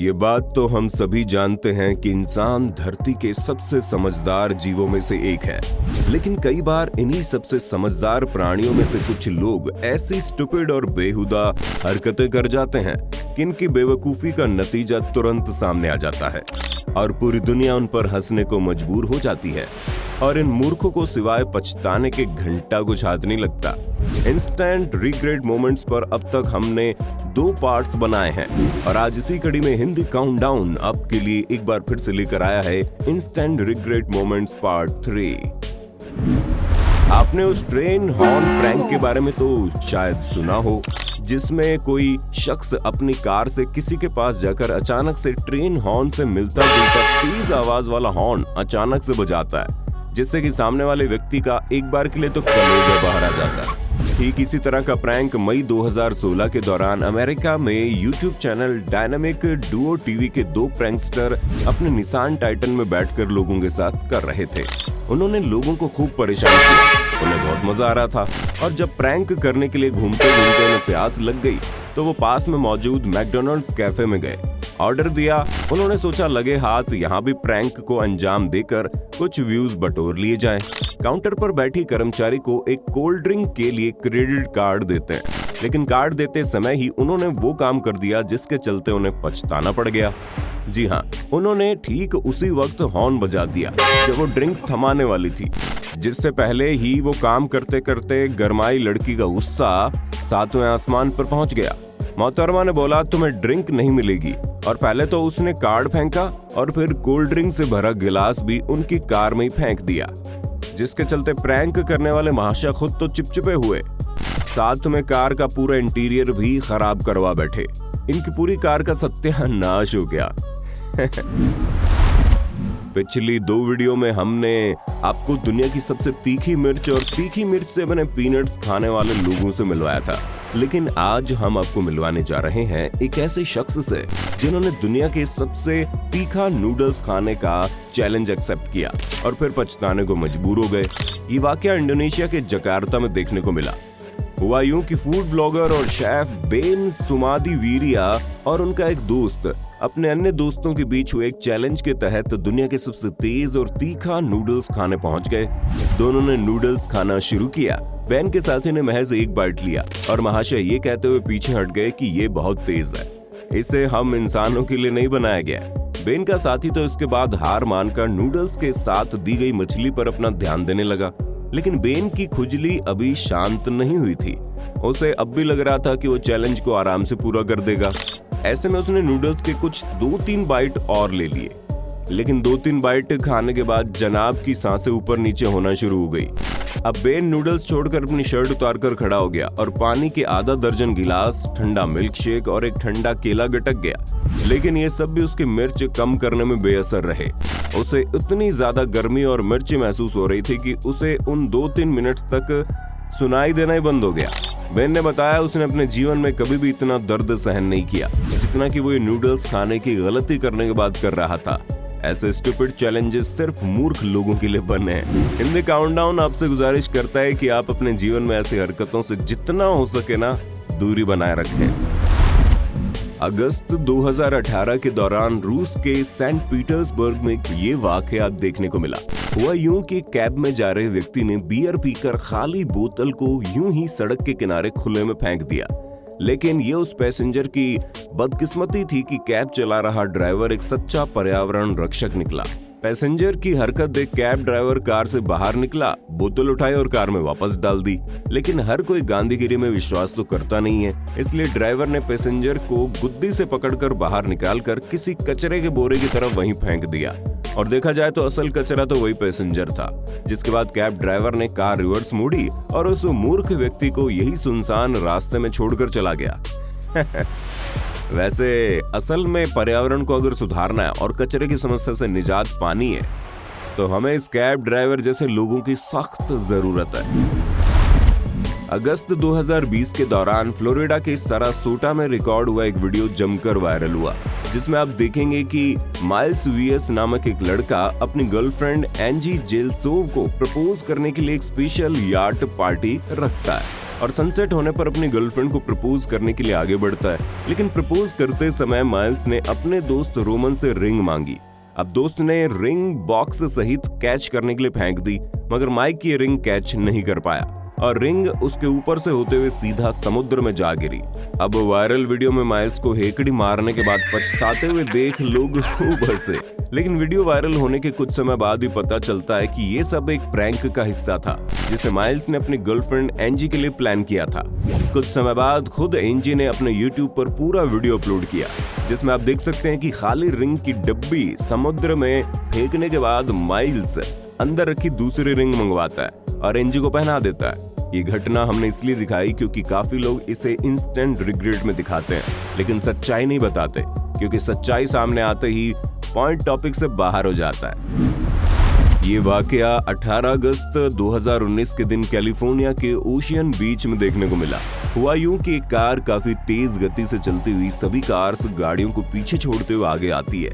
ये बात तो हम सभी जानते हैं कि इंसान धरती के सबसे समझदार जीवों में से एक है, लेकिन कई बार इन्हीं सबसे समझदार प्राणियों में से कुछ लोग ऐसी स्टूपिड और बेहुदा हरकतें कर जाते हैं कि इनकी बेवकूफी का नतीजा तुरंत सामने आ जाता है और पूरी दुनिया उन पर हंसने को मजबूर हो जाती है। और इन मूर्खों को सिवाय पछताने के घंटा कुछ हाथ नहीं लगता। इंस्टेंट रिग्रेट मोमेंट्स पर अब तक हमने 2 पार्ट्स बनाए हैं और आज इसी कड़ी में हिंदी काउंटडाउन आपके लिए एक बार फिर से लेकर आया है इंस्टेंट रिग्रेट मोमेंट्स पार्ट 3। आपने उस ट्रेन हॉर्न प्रैंक के बारे में तो शायद सुना हो, जिसमें कोई शख्स अपनी कार से किसी के पास जाकर अचानक से ट्रेन हॉर्न से मिलता जुलता तेज आवाज वाला हॉर्न अचानक से बजाता है, जिससे कि सामने वाले व्यक्ति का एक बार के लिए तो कलेजा बाहर आ जाता है। ठीक इसी तरह का प्रैंक मई 2016 के दौरान अमेरिका में YouTube channel dynamic Duo TV के 2 प्रैंकस्टर अपने निसान टाइटन में बैठकर लोगों के साथ कर रहे थे। उन्होंने लोगों को खूब परेशान किया, उन्हें बहुत मजा आ रहा था और जब प्रैंक करने के लिए घूमते घूमते उन्हें प्यास लग गई तो वो पास में मौजूद मैकडॉनल्ड्स कैफे में गए। ऑर्डर दिया। उन्होंने सोचा लगे हाथ यहाँ भी प्रैंक को अंजाम देकर कुछ व्यूज बटोर लिए जाएं। काउंटर पर बैठी कर्मचारी को एक कोल्ड ड्रिंक के लिए क्रेडिट कार्ड देते हैं, लेकिन कार्ड देते समय ही उन्होंने वो काम कर दिया जिसके चलते उन्हें पछताना पड़ गया। जी हाँ, उन्होंने ठीक उसी वक्त हॉर्न बजा दिया जब वो ड्रिंक थमाने वाली थी, जिससे पहले ही वो काम करते करते गरमाई लड़की का गुस्सा 7वें आसमान पर पहुंच गया। मोहतरमा ने बोला तुम्हें ड्रिंक नहीं मिलेगी, और पहले तो उसने कार्ड फेंका और फिर कोल्ड ड्रिंक से भरा गिलास भी उनकी कार में ही फेंक दिया, जिसके चलते प्रैंक करने वाले महाशय खुद तो चिपचिपे हुए, साथ में कार का पूरा इंटीरियर भी खराब करवा बैठे। इनकी पूरी कार का सत्यानाश हो गया। पिछली 2 वीडियो में हमने आपको दुनिया की सबसे तीखी मिर्च और तीखी मिर्च से बने पीनट्स खाने वाले लोगों से मिलवाया था, लेकिन आज हम आपको मिलवाने जा रहे हैं एक ऐसे शख्स से जिन्होंने दुनिया के सबसे तीखा नूडल्स खाने का चैलेंज एक्सेप्ट किया और फिर पछताने को मजबूर हो गए। ये वाकया इंडोनेशिया के जकार्ता में देखने को मिला। हुआ यूं कि फूड ब्लॉगर और शेफ बेन सुमादीवीरिया और उनका एक दोस्त अपने अन्य दोस्तों के बीच हुए एक चैलेंज के तहत दुनिया के सबसे तेज और तीखा नूडल्स खाने पहुंच गए। दोनों ने नूडल्स खाना शुरू किया। बेन के साथी ने महज एक बाइट लिया और महाशय ये कहते हुए पीछे हट गए कि ये बहुत तेज है, इसे हम इंसानों के लिए नहीं बनाया गया। बेन का साथी तो इसके बाद हार मानकर नूडल्स के साथ दी गई मछली पर अपना ध्यान देने लगा, लेकिन बेन की खुजली अभी शांत नहीं हुई थी। उसे अब भी लग रहा था कि वो चैलेंज को आराम से पूरा कर देगा। ऐसे में उसने नूडल्स के कुछ 2-3 बाइट और ले लिए, लेकिन 2-3 बाइट खाने के बाद जनाब की सांसें ऊपर नीचे होना शुरू हो गई। अब बेन नूडल्स छोड़कर अपनी शर्ट उतारकर खड़ा हो गया और पानी के आधा दर्जन गिलास, ठंडा मिल्क शेक और एक ठंडा केला गटक गया, लेकिन ये सब भी उसकी मिर्च कम करने में बेअसर रहे। उसे इतनी ज्यादा गर्मी और मिर्ची महसूस हो रही थी कि उसे उन 2-3 मिनट तक सुनाई देना ही बंद हो गया। बेन ने बताया उसने अपने जीवन में कभी भी इतना दर्द सहन नहीं किया जितना कि वो ये नूडल्स खाने की गलती करने के बाद कर रहा था। ऐसे स्टूपिड चैलेंजेस सिर्फ मूर्ख लोगों के लिए बने हैं। हिंदी काउंटडाउन आपसे गुजारिश करता है कि आप अपने जीवन में ऐसी हरकतों से जितना हो सके ना दूरी बनाए रखें। अगस्त 2018 के दौरान रूस के सेंट पीटर्सबर्ग में ये वाकया देखने को मिला। हुआ यूं कि कैब में जा रहे व्यक्ति ने बियर पीकर खाली बोतल को यूं ही सड़क के किनारे खुले में फेंक दिया, लेकिन ये उस पैसेंजर की बदकिस्मती थी कि कैब चला रहा ड्राइवर एक सच्चा पर्यावरण रक्षक निकला। पैसेंजर की हरकत देख कैब ड्राइवर कार से बाहर निकला, बोतल उठाई और कार में वापस डाल दी, लेकिन हर कोई गांधीगिरी में विश्वास तो करता नहीं है, इसलिए ड्राइवर ने पैसेंजर को गुद्दी से पकड़कर बाहर निकालकर किसी कचरे के बोरे की तरफ वहीं फेंक दिया। और देखा जाए तो असल कचरा तो वही पैसेंजर था। जिसके बाद कैब ड्राइवर ने कार रिवर्स मोड़ी और उस मूर्ख व्यक्ति को यही सुनसान रास्ते में छोड़कर चला गया। वैसे असल में पर्यावरण को अगर सुधारना है और कचरे की समस्या से निजात पानी है तो हमें इस कैब ड्राइवर जैसे लोगों की सख्त जरूरत है। अगस्त 2020 के दौरान फ्लोरिडा के सारासोटा में रिकॉर्ड हुआ एक वीडियो जमकर वायरल हुआ, जिसमें आप देखेंगे कि माइल्स वीएस नामक एक लड़का अपनी गर्लफ्रेंड एंजी जेलसोव को प्रपोज करने के लिए एक स्पेशल याट पार्टी रखता है। और सनसेट होने पर अपनी गर्लफ्रेंड को प्रपोज करने के लिए आगे बढ़ता है। लेकिन प्रपोज करते समय माइल्स ने अपने दोस्त रोमन से रिंग मांगी। अब दोस्त ने रिंग बॉक्स सहित कैच करने के लिए फेंक दी, मगर माइक ये रिंग कैच नहीं कर पाया और रिंग उसके ऊपर से होते हुए सीधा समुद्र में जा गिरी। अब वायरल वीडियो में माइल्स को हेकड़ी मारने के बाद पछताते हुए देख लोग खूब हंसे। लेकिन वीडियो वायरल होने के कुछ समय बाद ही पता चलता है कि ये सब एक प्रैंक का हिस्सा था, जिसे माइल्स ने अपनी गर्लफ्रेंड एंजी के लिए प्लान किया था। कुछ समय बाद खुद एंजी ने अपने YouTube पर पूरा वीडियो अपलोड किया, जिसमें आप देख सकते हैं कि खाली रिंग की डब्बी समुद्र में फेंकने के बाद माइल्स अंदर रखी दूसरी रिंग मंगवाता है और एंजी को पहना देता है। ये घटना हमने इसलिए दिखाई क्योंकि काफी लोग इसे इंस्टेंट रिग्रेट में दिखाते हैं, लेकिन सच्चाई नहीं बताते, क्योंकि सच्चाई सामने आते ही पॉइंट टॉपिक से बाहर हो जाता है। ये वाकया 18 अगस्त 2019 के दिन कैलिफोर्निया के ओशियन बीच में देखने को मिला। हुआ यूं कि एक कार काफी तेज गति से चलती हुई सभी कार्स गाड़ियों को पीछे छोड़ते हुए आगे आती है,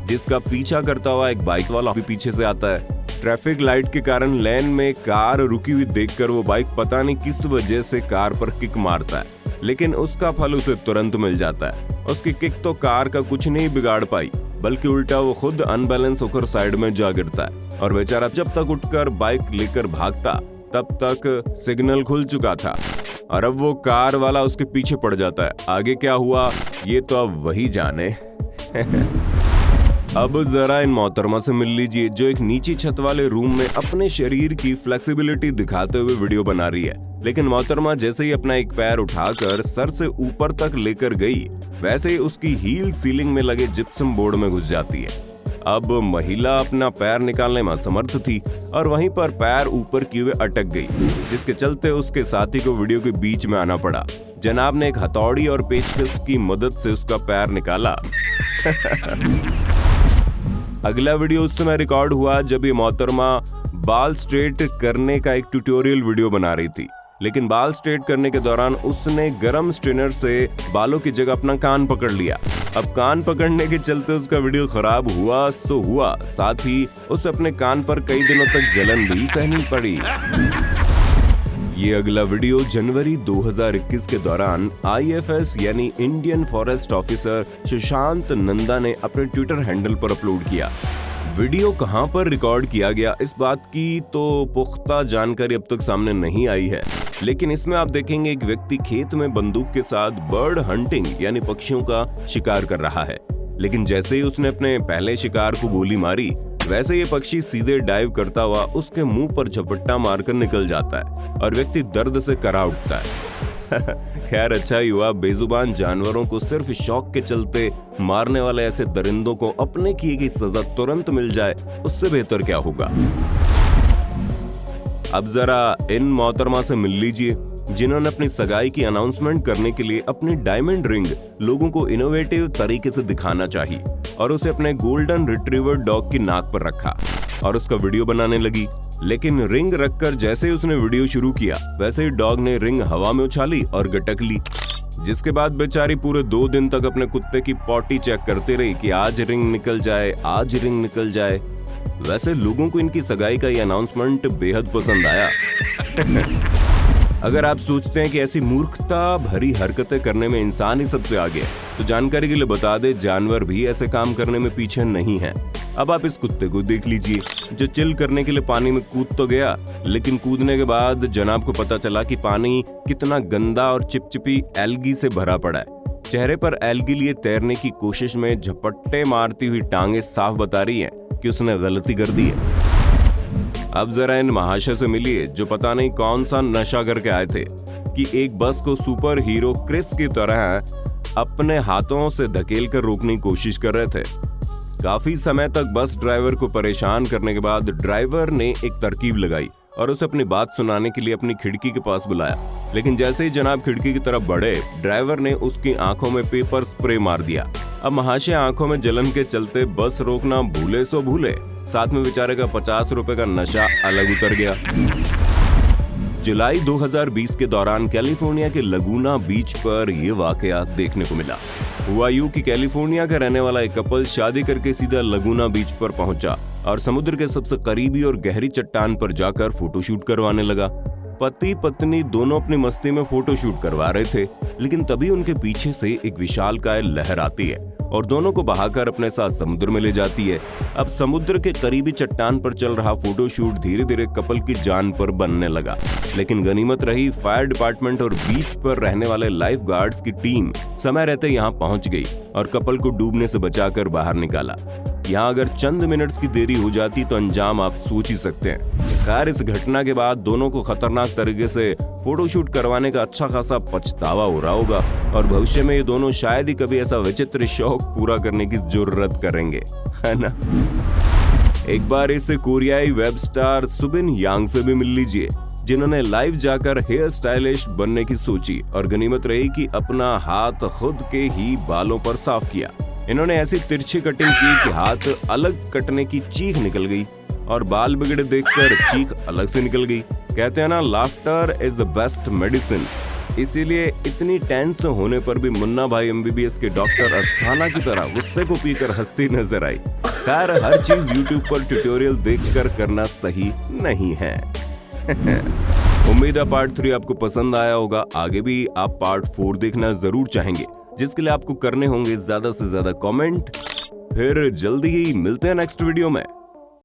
जिसका पीछा करता हुआ एक बाइक वाला भी पीछे से आता है। ट्रैफिक लाइट के कारण लेन में कार रुकी हुई देखकर वो बाइक पता नहीं किस वजह से कार पर किक मारता है, लेकिन उसका फल उसे तुरंत मिल जाता है। उसकी किक तो कार का कुछ नहीं बिगाड़ पाई, बल्कि उल्टा वो खुद अनबैलेंस होकर साइड में जा गिरता है और बेचारा जब तक उठकर बाइक लेकर भागता तब तक सिग्नल खुल चुका था और अब वो कार वाला उसके पीछे पड़ जाता है। आगे क्या हुआ ये तो अब वही जाने। अब जरा इन मोहतरमा से मिल लीजिए, जो एक नीची छत वाले रूम में अपने शरीर की फ्लेक्सिबिलिटी दिखाते हुए वीडियो बना रही है। लेकिन मोहतरमा जैसे ही अपना एक पैर उठाकर सर से ऊपर तक लेकर गई, वैसे ही उसकी हील सीलिंग में लगे जिप्सम बोर्ड में घुस जाती है। अब महिला अपना पैर निकालने में असमर्थ थी और वहीं पर पैर ऊपर किए हुए अटक गई, जिसके चलते उसके साथी को वीडियो के बीच में आना पड़ा। जनाब ने एक हथौड़ी और पेचकस की मदद से उसका पैर निकाला। अगला वीडियो उस समय रिकॉर्ड हुआ जब ये मोहतरमा बाल स्ट्रेट करने का एक ट्यूटोरियल वीडियो बना रही थी, लेकिन बाल स्ट्रेट करने के दौरान उसने गरम स्ट्रेनर से बालों की जगह अपना कान पकड़ लिया। अब कान पकड़ने के चलते उसका वीडियो खराब हुआ सो हुआ, साथ ही उसे अपने कान पर कई दिनों तक जलन भी सहनी पड़ी। ये अगला वीडियो जनवरी 2021 के दौरान IFS यानी Indian forest officer Sushant Nanda ने अपने ट्विटर हैंडल पर अपलोड किया। वीडियो कहां पर रिकॉर्ड किया गया इस बात की तो पुख्ता जानकारी अब तक सामने नहीं आई है, लेकिन इसमें आप देखेंगे एक व्यक्ति खेत में बंदूक के साथ बर्ड हंटिंग यानी पक्षियों का शिकार कर रहा है। लेकिन जैसे ही उसने अपने पहले शिकार को गोली मारी, वैसे ये पक्षी सीधे डाइव करता हुआ उसके मुंह पर झपट्टा मारकर निकल जाता है और व्यक्ति दर्द से करा उठता है। खैर अच्छा ही हुआ, बेजुबान जानवरों को सिर्फ शौक के चलते मारने वाले ऐसे दरिंदों को अपने किए गई सजा तुरंत मिल जाए, उससे बेहतर क्या होगा। अब जरा इन मोहतरमा से मिल लीजिए जिन्होंने अपनी सगाई की अनाउंसमेंट करने के लिए अपनी डायमंड रिंग लोगों को इनोवेटिव तरीके से दिखाना चाहिए और उसे अपने गोल्डन रिट्रीवर डॉग की नाक पर रखा और उसका वीडियो बनाने लगी। लेकिन रिंग रखकर जैसे ही उसने वीडियो शुरू किया, वैसे ही डॉग ने रिंग हवा में उछाली और गटक ली, जिसके बाद बेचारी पूरे 2 दिन तक अपने कुत्ते की पॉटी चेक करते रही कि आज रिंग निकल जाए, आज रिंग निकल जाए। वैसे लोगों को इनकी सगाई का ये अनाउंसमेंट बेहद पसंद आया। अगर आप सोचते हैं कि ऐसी मूर्खता भरी हरकतें करने में इंसान ही सबसे आगे है, तो जानकारी के लिए बता दे जानवर भी ऐसे काम करने में पीछे नहीं है। अब आप इस कुत्ते को देख लीजिए जो चिल करने के लिए पानी में कूद तो गया, लेकिन कूदने के बाद जनाब को पता चला कि पानी कितना गंदा और चिपचिपी एल्गी से भरा पड़ा है। चेहरे पर एल्गी लिए तैरने की कोशिश में झपट्टे मारती हुई टांगे साफ बता रही हैं कि उसने गलती कर दी है। अब जरा इन महाशय से मिलिए जो पता नहीं कौन सा नशा करके आए थे कि एक बस को सुपर हीरो क्रिस की तरह अपने हाथों से धकेल कर रोकने की कोशिश कर रहे थे। काफी समय तक बस ड्राइवर को परेशान करने के बाद ड्राइवर ने एक तरकीब लगाई और उसे अपनी बात सुनाने के लिए अपनी खिड़की के पास बुलाया। लेकिन जैसे ही जनाब खिड़की की तरफ बढ़े, ड्राइवर ने उसकी आंखों में पेपर स्प्रे मार दिया। अब महाशय आंखों में जलन के चलते बस रोकना भूले सो भूले, साथ में बेचारे का 50 रुपए का नशा अलग उतर गया। जुलाई 2020 के दौरान कैलिफोर्निया के लगूना बीच पर यह वाकया देखने को मिला। हुआ यूं कि कैलिफोर्निया का रहने वाला एक कपल शादी करके सीधा लगूना बीच पर पहुंचा और समुद्र के सबसे करीबी और गहरी चट्टान पर जाकर फोटोशूट करवाने लगा। पति पत्नी दोनों अपनी मस्ती में फोटो शूट करवा रहे थे, लेकिन तभी उनके पीछे से एक विशालकाय लहर आती है और दोनों को बहाकर अपने साथ समुद्र में ले जाती है। अब समुद्र के करीबी चट्टान पर चल रहा फोटोशूट धीरे धीरे कपल की जान पर बनने लगा, लेकिन गनीमत रही फायर डिपार्टमेंट और बीच पर रहने वाले लाइफ गार्ड्स की टीम समय रहते यहाँ पहुंच गई और कपल को डूबने से बचाकर बाहर निकाला। यहाँ अगर चंद मिनट्स की देरी हो जाती तो अंजाम आप सोच ही सकते हैं। खैर, इस घटना के बाद दोनों को खतरनाक तरीके से फोटोशूट करवाने का अच्छा खासा पछतावा हो रहा होगा और भविष्य में ये दोनों शायद ही कभी ऐसा विचित्र शौक पूरा करने की जुर्रत करेंगे, है ना। एक बार इस कोरियाई वेब स्टार सुबिन यांग से भी मिल लीजिए, जिन्होंने लाइव जाकर हेयर स्टाइलिस्ट बनने की सोची और गनीमत रही कि अपना हाथ खुद के ही बालों पर साफ किया। इन्होंने ऐसी तिरछी कटिंग की कि हाथ अलग कटने की चीख निकल गई और बाल बिगड़े देखकर चीख अलग से निकल गई। कहते हैं ना, laughter is the best medicine. इसीलिए इतनी टेंस होने पर भी मुन्ना भाई MBBS के डॉक्टर अस्थाना की तरह गुस्से को पीकर हंसती नजर आई। खैर, हर चीज YouTube पर ट्यूटोरियल देखकर करना सही नहीं है। उम्मीद है पार्ट 3 आपको पसंद आया होगा। आगे भी आप पार्ट 4 देखना जरूर चाहेंगे, जिसके लिए आपको करने होंगे ज्यादा से ज्यादा कमेंट। फिर जल्दी ही मिलते हैं नेक्स्ट वीडियो में।